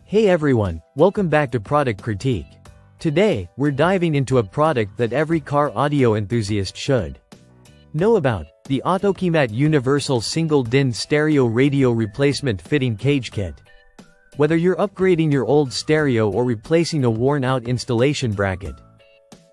Hey everyone, welcome back to Product Critique. Today, we're diving into a product that every car audio enthusiast should know about, the Autokemat Universal Single DIN Stereo Radio Replacement Fitting Cage Kit. Whether you're upgrading your old stereo or replacing a worn-out installation bracket,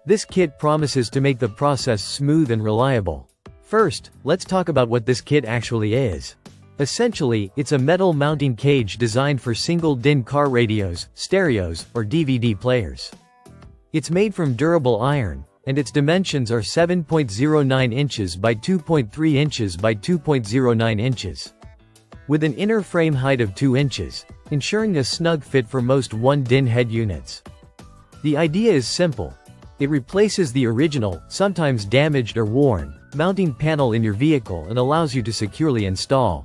this kit promises to make the process smooth and reliable. First, let's talk about what this kit actually is. Essentially, it's a metal mounting cage designed for single DIN car radios, stereos, or DVD players. It's made from durable iron, and its dimensions are 7.09 inches by 2.3 inches by 2.09 inches. With an inner frame height of 2 inches, ensuring a snug fit for most 1-DIN head units. The idea is simple. It replaces the original, sometimes damaged or worn, mounting panel in your vehicle and allows you to securely install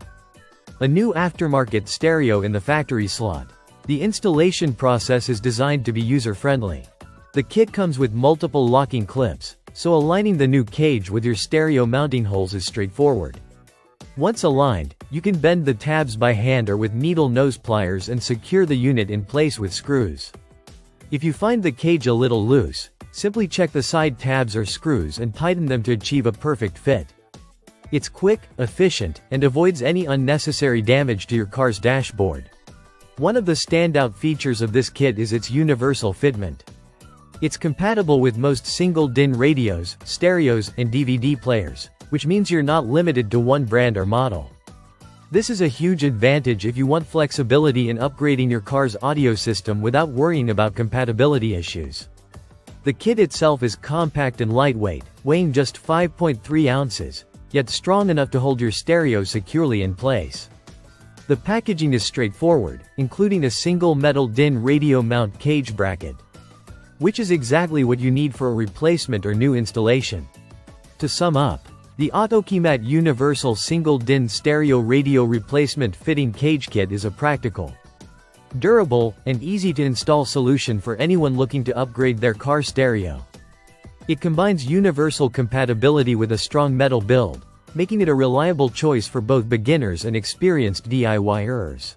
a new aftermarket stereo in the factory slot. The installation process is designed to be user-friendly. The kit comes with multiple locking clips, so aligning the new cage with your stereo mounting holes is straightforward. Once aligned, you can bend the tabs by hand or with needle nose pliers and secure the unit in place with screws. If you find the cage a little loose, simply check the side tabs or screws and tighten them to achieve a perfect fit. It's quick, efficient, and avoids any unnecessary damage to your car's dashboard. One of the standout features of this kit is its universal fitment. It's compatible with most single DIN radios, stereos, and DVD players, which means you're not limited to one brand or model. This is a huge advantage if you want flexibility in upgrading your car's audio system without worrying about compatibility issues. The kit itself is compact and lightweight, weighing just 5.3 ounces, yet strong enough to hold your stereo securely in place. The packaging is straightforward, including a single metal DIN radio mount cage bracket, which is exactly what you need for a replacement or new installation. To sum up, the Autokemat Universal Single DIN Stereo Radio Replacement Fitting Cage Kit is a practical, durable, and easy-to-install solution for anyone looking to upgrade their car stereo. It combines universal compatibility with a strong metal build, making it a reliable choice for both beginners and experienced DIYers.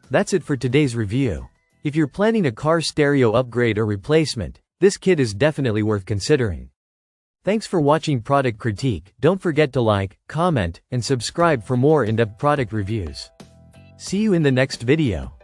That's it for today's review. If you're planning a car stereo upgrade or replacement, this kit is definitely worth considering. Thanks for watching Product Critique. Don't forget to like, comment, and subscribe for more in-depth product reviews. See you in the next video.